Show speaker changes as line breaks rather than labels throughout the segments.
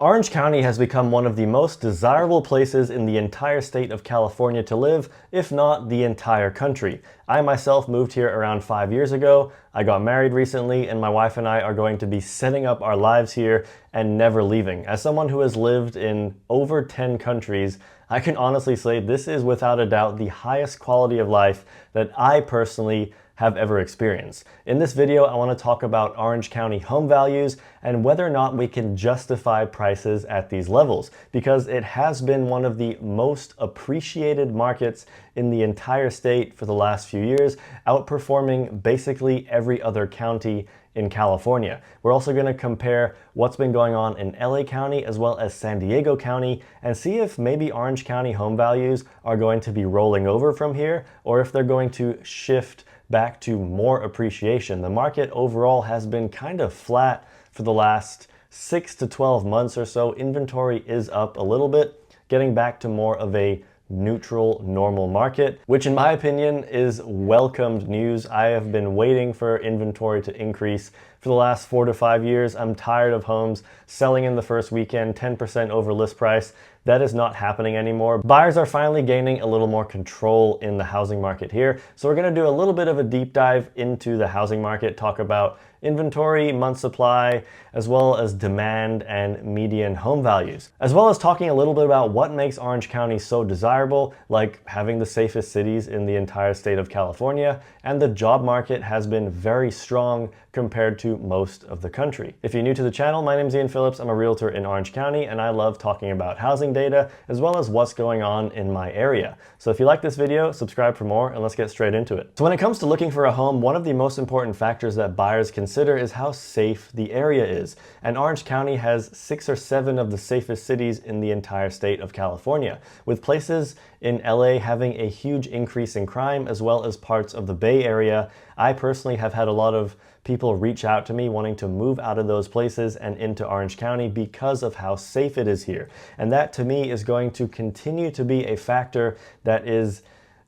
Orange County has become one of the most desirable places in the entire state of California to live, if not the entire country. I myself moved here around 5 years ago. I got married recently, and my wife and I are going to be setting up our lives here and never leaving. As someone who has lived in over 10 countries, I can honestly say this is without a doubt the highest quality of life that I personally have ever experienced. In this video, I want to talk about Orange County home values and whether or not we can justify prices at these levels, because it has been one of the most appreciated markets in the entire state for the last few years, outperforming basically every other county in California. We're also going to compare what's been going on in LA County as well as San Diego County and see if maybe Orange County home values are going to be rolling over from here or if they're going to shift back to more appreciation. The market overall has been kind of flat for the last 6 to 12 months or so. Inventory is up a little bit, getting back to more of a neutral, normal market, which in my opinion is welcomed news. I have been waiting for inventory to increase for the last 4 to 5 years. I'm tired of homes selling in the first weekend, 10% over list price. That is not happening anymore. Buyers are finally gaining a little more control in the housing market here. So we're going to do a little bit of a deep dive into the housing market, talk about inventory, month supply, as well as demand and median home values, as well as talking a little bit about what makes Orange County so desirable, like having the safest cities in the entire state of California, and the job market has been very strong compared to most of the country. If you're new to the channel, my name is Ian Phillips. I'm a realtor in Orange County, and I love talking about housing data as well as what's going on in my area. So if you like this video, subscribe for more, and let's get straight into it. So when it comes to looking for a home, one of the most important factors that buyers consider is how safe the area is. And Orange County has 6 or 7 of the safest cities in the entire state of California, with places in LA having a huge increase in crime, as well as parts of the Bay Area. I personally have had a lot of people reach out to me wanting to move out of those places and into Orange County because of how safe it is here. And that to me is going to continue to be a factor that is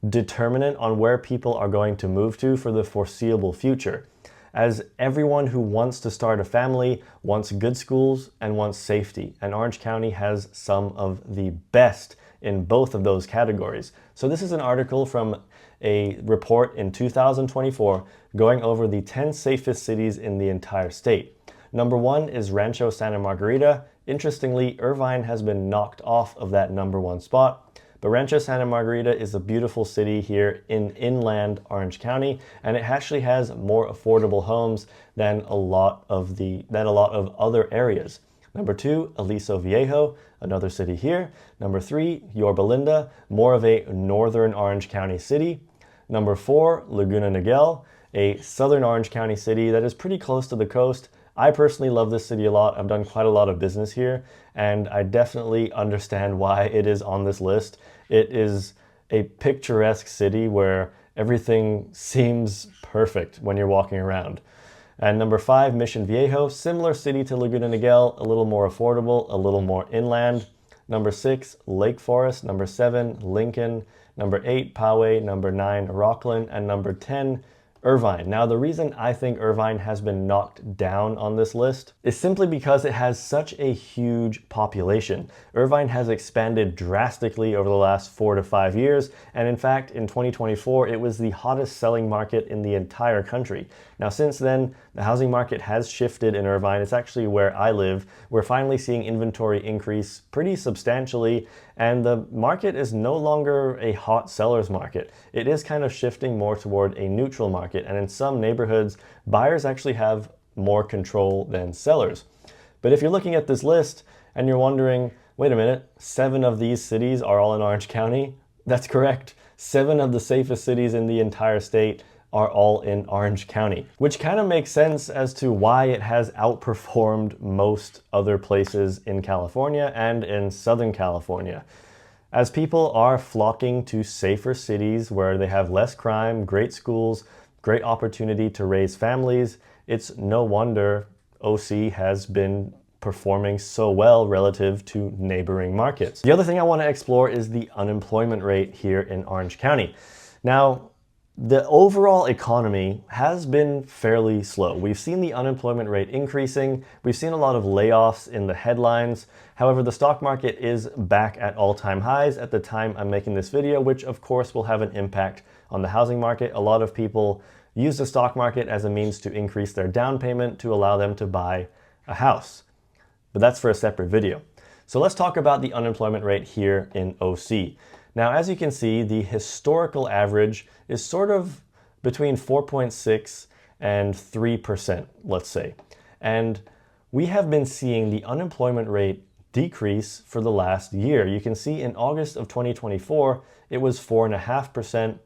determinant on where people are going to move to for the foreseeable future. As everyone who wants to start a family wants good schools and wants safety, and Orange County has some of the best in both of those categories. So this is an article from a report in 2024 going over the 10 safest cities in the entire state. Number 1 is Rancho Santa Margarita. Interestingly, Irvine has been knocked off of that number 1 spot. But Rancho Santa Margarita is a beautiful city here in inland Orange County, and it actually has more affordable homes than a lot of other areas. Number 2, Aliso Viejo, another city here. Number 3, Yorba Linda, more of a northern Orange County city. Number 4, Laguna Niguel, a southern Orange County city that is pretty close to the coast. I personally love this city a lot. I've done quite a lot of business here, and I definitely understand why it is on this list. It is a picturesque city where everything seems perfect when you're walking around. And number 5, Mission Viejo, similar city to Laguna Niguel, a little more affordable, a little more inland. Number 6, Lake Forest. Number 7, Lincoln. Number 8, Poway. Number 9, Rockland. And number 10, Irvine. Now, the reason I think Irvine has been knocked down on this list is simply because it has such a huge population. Irvine has expanded drastically over the last 4 to 5 years, and in fact, in 2024, it was the hottest selling market in the entire country. Now, since then, the housing market has shifted in Irvine. It's actually where I live. We're finally seeing inventory increase pretty substantially, and the market is no longer a hot seller's market. It is kind of shifting more toward a neutral market, and in some neighborhoods, buyers actually have more control than sellers. But if you're looking at this list and you're wondering, wait a minute, 7 of these cities are all in Orange County? That's correct. 7 of the safest cities in the entire state are all in Orange County, which kind of makes sense as to why it has outperformed most other places in California and in Southern California. As people are flocking to safer cities where they have less crime, great schools, great opportunity to raise families, it's no wonder OC has been performing so well relative to neighboring markets. The other thing I want to explore is the unemployment rate here in Orange County. Now, The overall economy has been fairly slow. We've seen the unemployment rate increasing. We've seen a lot of layoffs in the headlines. However, the stock market is back at all-time highs at the time I'm making this video, which of course will have an impact on the housing market. A lot of people use the stock market as a means to increase their down payment to allow them to buy a house. But that's for a separate video. So let's talk about the unemployment rate here in OC. Now, as you can see, the historical average is sort of between 4.6 and 3%, let's say. And we have been seeing the unemployment rate decrease for the last year. You can see in August of 2024, it was 4.5%,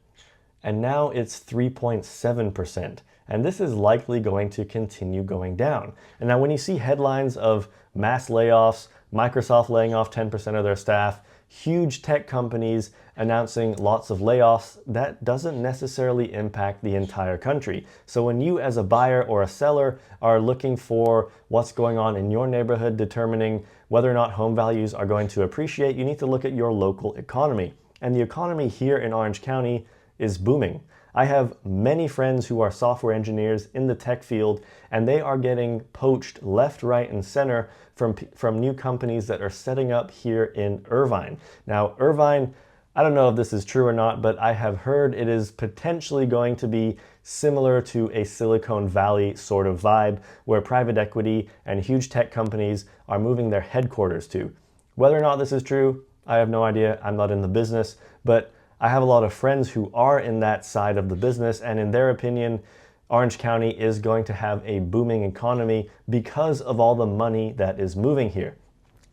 and now it's 3.7%. And this is likely going to continue going down. And now when you see headlines of mass layoffs, Microsoft laying off 10% of their staff, huge tech companies announcing lots of layoffs, that doesn't necessarily impact the entire country. So when you as a buyer or a seller are looking for what's going on in your neighborhood, determining whether or not home values are going to appreciate, you need to look at your local economy. And the economy here in Orange County is booming. I have many friends who are software engineers in the tech field, and they are getting poached left, right, and center from new companies that are setting up here in Irvine. Now, Irvine, I don't know if this is true or not, but I have heard it is potentially going to be similar to a Silicon Valley sort of vibe, where private equity and huge tech companies are moving their headquarters to. Whether or not this is true, I have no idea. I'm not in the business, but I have a lot of friends who are in that side of the business, and in their opinion, Orange County is going to have a booming economy because of all the money that is moving here.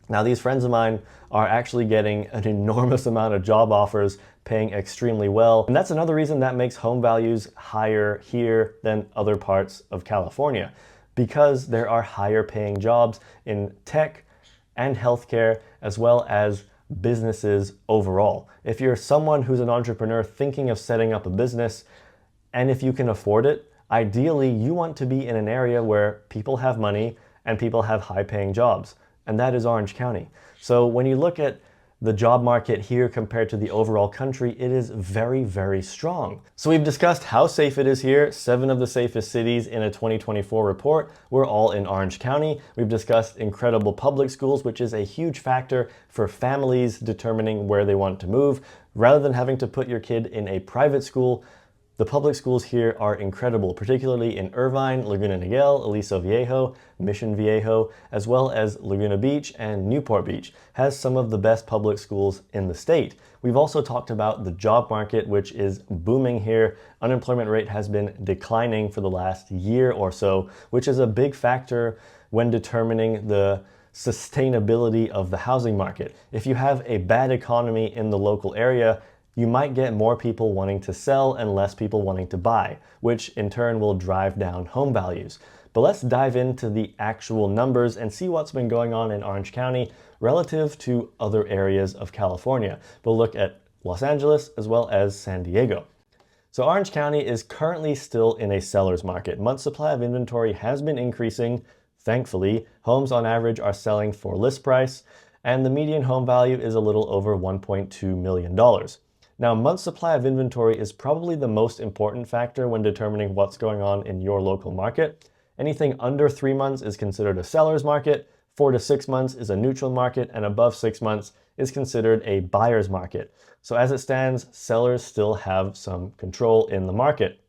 Now, these friends of mine are actually getting an enormous amount of job offers, paying extremely well. And that's another reason that makes home values higher here than other parts of California, because there are higher paying jobs in tech and healthcare, as well as businesses overall. If you're someone who's an entrepreneur thinking of setting up a business, and if you can afford it, ideally you want to be in an area where people have money and people have high paying jobs, and that is Orange County. So when you look at the job market here compared to the overall country, it is very, very strong. So we've discussed how safe it is here. 7 of the safest cities in a 2024 report were all in Orange County. We've discussed incredible public schools, which is a huge factor for families determining where they want to move. Rather than having to put your kid in a private school, the public schools here are incredible, particularly in Irvine, Laguna Niguel, Aliso Viejo, Mission Viejo, as well as Laguna Beach and Newport Beach, has some of the best public schools in the state. We've also talked about the job market, which is booming here. Unemployment rate has been declining for the last year or so, which is a big factor when determining the sustainability of the housing market. If you have a bad economy in the local area, you might get more people wanting to sell and less people wanting to buy, which in turn will drive down home values. But let's dive into the actual numbers and see what's been going on in Orange County relative to other areas of California. We'll look at Los Angeles as well as San Diego. So Orange County is currently still in a seller's market. Month supply of inventory has been increasing. Thankfully, homes on average are selling for list price, and the median home value is a little over $1.2 million. Now, month supply of inventory is probably the most important factor when determining what's going on in your local market. Anything under 3 months is considered a seller's market, 4 to 6 months is a neutral market, and above 6 months is considered a buyer's market. So as it stands, sellers still have some control in the market.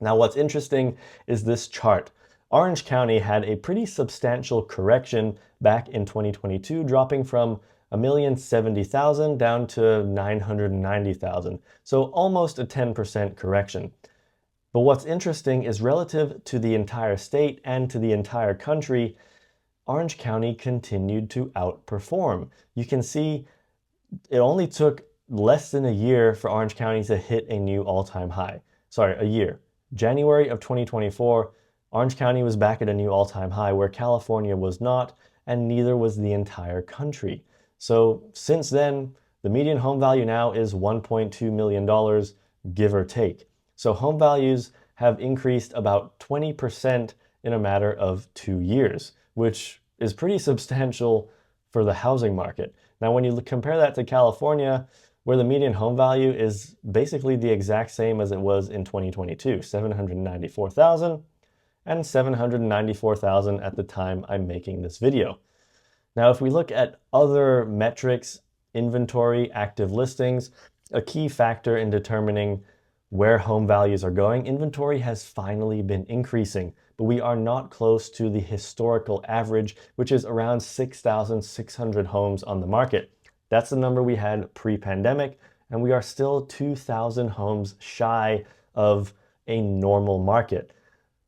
Now, what's interesting is this chart. Orange County had a pretty substantial correction back in 2022, dropping from 1,070,000 down to 990,000. So almost a 10% correction. But what's interesting is relative to the entire state and to the entire country, Orange County continued to outperform. You can see it only took less than a year for Orange County to hit a new all-time high. Sorry, a year. January of 2024, Orange County was back at a new all-time high where California was not, and neither was the entire country. So since then, the median home value now is $1.2 million, give or take. So home values have increased about 20% in a matter of 2 years, which is pretty substantial for the housing market. Now, when you compare that to California, where the median home value is basically the exact same as it was in 2022, 794,000 and 794,000 at the time I'm making this video. Now, if we look at other metrics, inventory, active listings, a key factor in determining where home values are going, inventory has finally been increasing, but we are not close to the historical average, which is around 6,600 homes on the market. That's the number we had pre-pandemic, and we are still 2,000 homes shy of a normal market.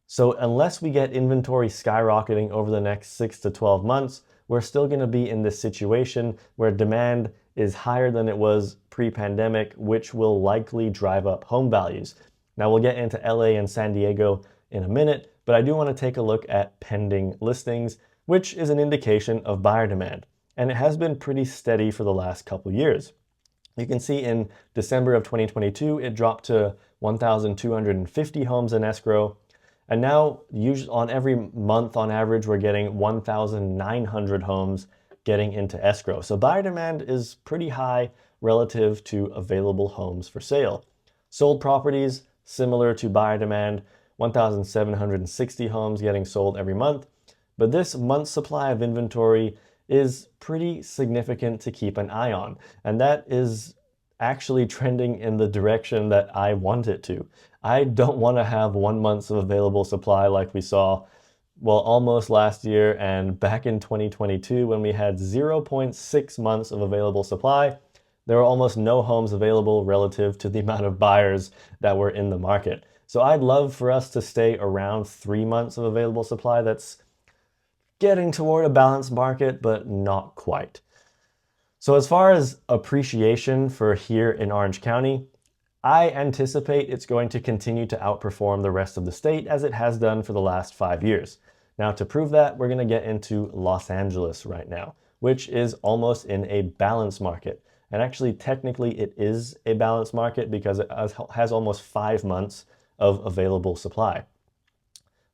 So unless we get inventory skyrocketing over the next 6 to 12 months, we're still going to be in this situation where demand is higher than it was pre-pandemic, which will likely drive up home values. Now we'll get into LA and San Diego in a minute, but I do want to take a look at pending listings, which is an indication of buyer demand. And it has been pretty steady for the last couple years. You can see in December of 2022, it dropped to 1,250 homes in escrow. And now, usually on every month on average, we're getting 1,900 homes getting into escrow. So buyer demand is pretty high relative to available homes for sale. Sold properties, similar to buyer demand, 1,760 homes getting sold every month. But this month's supply of inventory is pretty significant to keep an eye on. And that is actually trending in the direction that I want it to. I don't want to have 1 month of available supply like we saw, well, almost last year and back in 2022 when we had 0.6 months of available supply. There were almost no homes available relative to the amount of buyers that were in the market. So I'd love for us to stay around 3 months of available supply. That's getting toward a balanced market, but not quite. So as far as appreciation for here in Orange County, I anticipate it's going to continue to outperform the rest of the state as it has done for the last 5 years. Now, to prove that, we're going to get into Los Angeles right now, which is almost in a balanced market. And actually, technically, it is a balanced market because it has almost 5 months of available supply.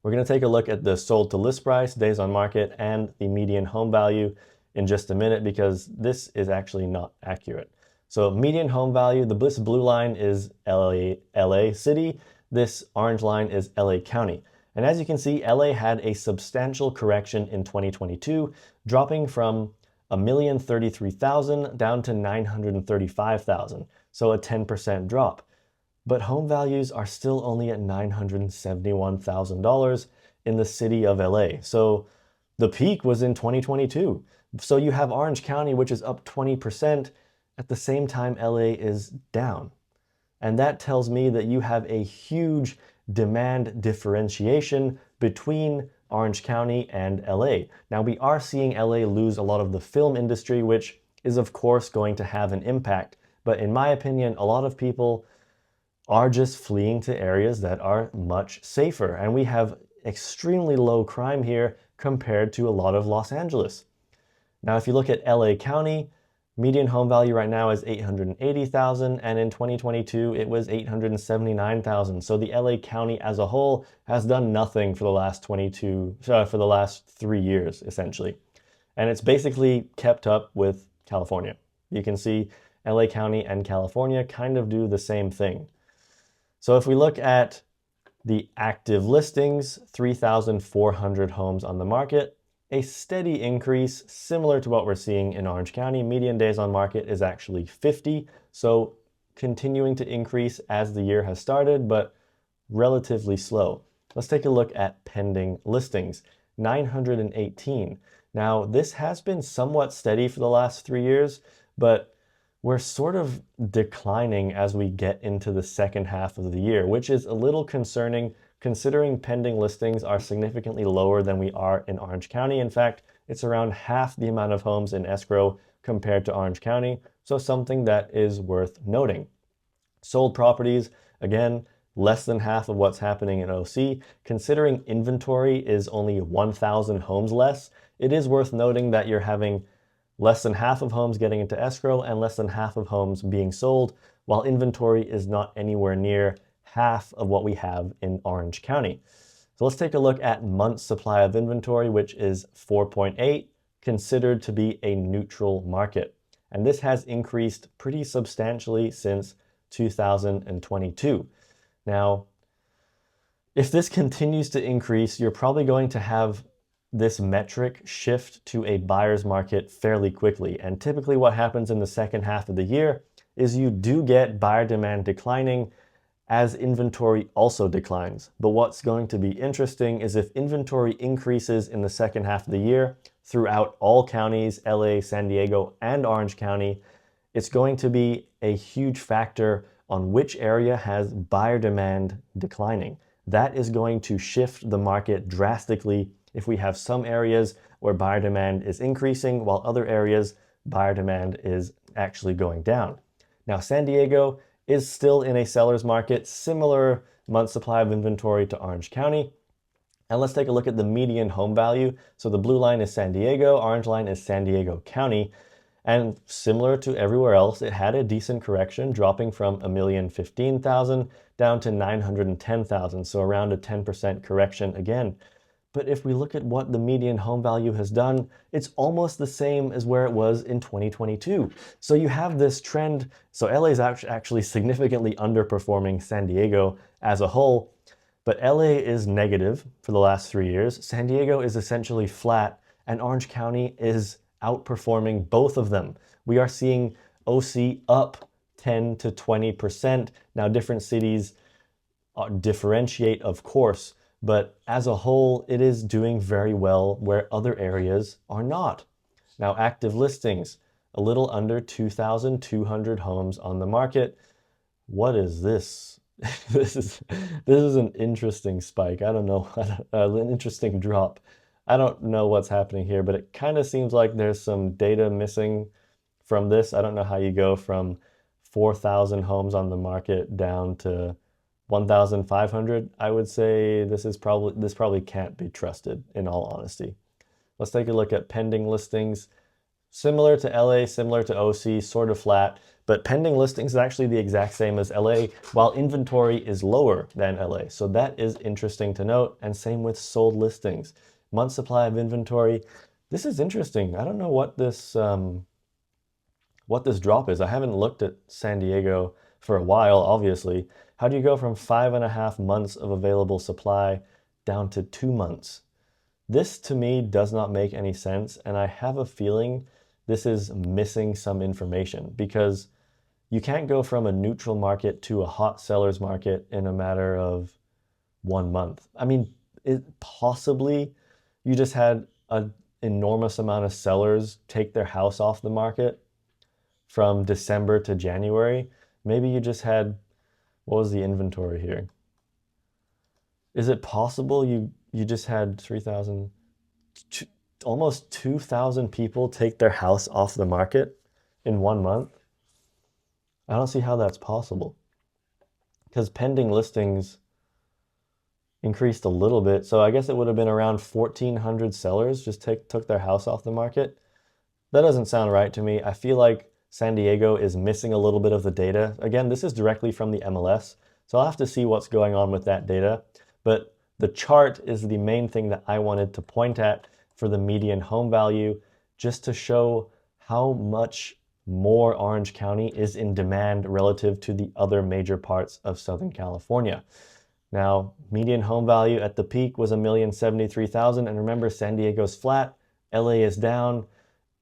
We're going to take a look at the sold to list price, days on market, and the median home value in just a minute because this is actually not accurate. So median home value, this blue line is LA City, this orange line is LA County. And as you can see, LA had a substantial correction in 2022, dropping from 1,033,000 down to 935,000, so a 10% drop. But home values are still only at $971,000 in the city of LA. So the peak was in 2022. So you have Orange County, which is up 20%. At the same time, LA is down. And that tells me that you have a huge demand differentiation between Orange County and LA. Now, we are seeing LA lose a lot of the film industry, which is of course going to have an impact. But in my opinion, a lot of people are just fleeing to areas that are much safer. And we have extremely low crime here compared to a lot of Los Angeles. Now, if you look at LA County, median home value right now is $880,000, and in 2022 it was $879,000. So the LA County as a whole has done nothing for the last 3 years essentially, and it's basically kept up with California. You can see LA County and California kind of do the same thing. So if we look at the active listings, 3,400 homes on the market. A steady increase similar to what we're seeing in Orange County. Median days on market is actually 50, so continuing to increase as the year has started, but relatively slow. Let's take a look at pending listings, 918. Now, this has been somewhat steady for the last 3 years, but we're sort of declining as we get into the second half of the year, which is a little concerning considering pending listings are significantly lower than we are in Orange County. In fact, it's around half the amount of homes in escrow compared to Orange County, so something that is worth noting. Sold properties, again, less than half of what's happening in OC. Considering inventory is only 1,000 homes less, it is worth noting that you're having less than half of homes getting into escrow and less than half of homes being sold, while inventory is not anywhere near half of what we have in Orange County. So let's take a look at month's supply of inventory, which is 4.8, considered to be a neutral market. And this has increased pretty substantially since 2022. Now, if this continues to increase, you're probably going to have this metric shift to a buyer's market fairly quickly. And typically what happens in the second half of the year is you do get buyer demand declining as inventory also declines. But what's going to be interesting is if inventory increases in the second half of the year throughout all counties, LA, San Diego, and Orange County, it's going to be a huge factor on which area has buyer demand declining. That is going to shift the market drastically if we have some areas where buyer demand is increasing while other areas buyer demand is actually going down. Now, San Diego is still in a seller's market, similar month supply of inventory to Orange County. And let's take a look at the median home value. So the blue line is San Diego, orange line is San Diego County. And similar to everywhere else, it had a decent correction, dropping from $1,015,000 down to $910,000, so around a 10% correction again. But if we look at what the median home value has done, it's almost the same as where it was in 2022. So you have this trend. So LA is actually significantly underperforming San Diego as a whole, but LA is negative for the last 3 years. San Diego is essentially flat, and Orange County is outperforming both of them. We are seeing OC up 10 to 20%. Now, different cities differentiate, of course, but as a whole, it is doing very well where other areas are not. Now, active listings, a little under 2,200 homes on the market. What is this? This is an interesting spike. I don't know, an interesting drop. I don't know what's happening here, but it kind of seems like there's some data missing from this. I don't know how you go from 4,000 homes on the market down to 1,500. I would say this probably can't be trusted, in all honesty. Let's take a look at pending listings. Similar to LA, similar to OC, sort of flat, but pending listings is actually the exact same as LA, while inventory is lower than LA. So that is interesting to note, and same with sold listings. Month supply of inventory. This is interesting. I don't know what this drop is. I haven't looked at San Diego for a while, obviously. How do you go from 5.5 months of available supply down to 2 months? This to me does not make any sense, and I have a feeling this is missing some information because you can't go from a neutral market to a hot seller's market in a matter of 1 month. I mean, possibly you just had an enormous amount of sellers take their house off the market from December to January. Maybe you just had, what was the inventory here? Is it possible you just had 3,000, almost 2,000 people take their house off the market in 1 month? I don't see how that's possible because pending listings increased a little bit. So I guess it would have been around 1,400 sellers just took their house off the market. That doesn't sound right to me. I feel like San Diego is missing a little bit of the data. Again, this is directly from the MLS, so I'll have to see what's going on with that data. But the chart is the main thing that I wanted to point at for the median home value, just to show how much more Orange County is in demand relative to the other major parts of Southern California. Now, median home value at the peak was $1,073,000, and remember, San Diego's flat, LA is down,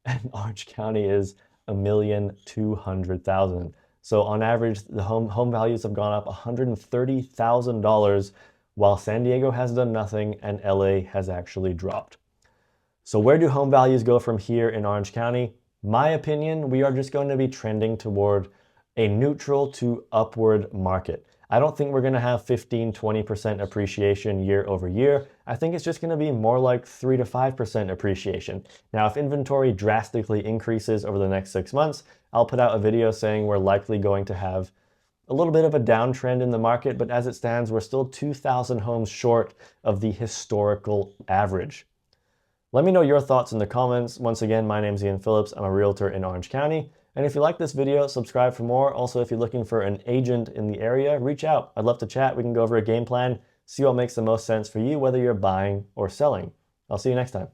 and Orange County is $1,200,000. So on average, the home values have gone up $130,000, while San Diego has done nothing and LA has actually dropped. So where do home values go from here in Orange County? My opinion, we are just going to be trending toward a neutral to upward market. I don't think we're going to have 15-20% appreciation year over year. I think it's just going to be more like 3 to 5% appreciation. Now, if inventory drastically increases over the next 6 months, I'll put out a video saying we're likely going to have a little bit of a downtrend in the market, but as it stands, we're still 2,000 homes short of the historical average. Let me know your thoughts in the comments. Once again, my name's Ian Phillips. I'm a realtor in Orange County. And if you like this video, subscribe for more. Also, if you're looking for an agent in the area, reach out. I'd love to chat. We can go over a game plan, see what makes the most sense for you, whether you're buying or selling. I'll see you next time.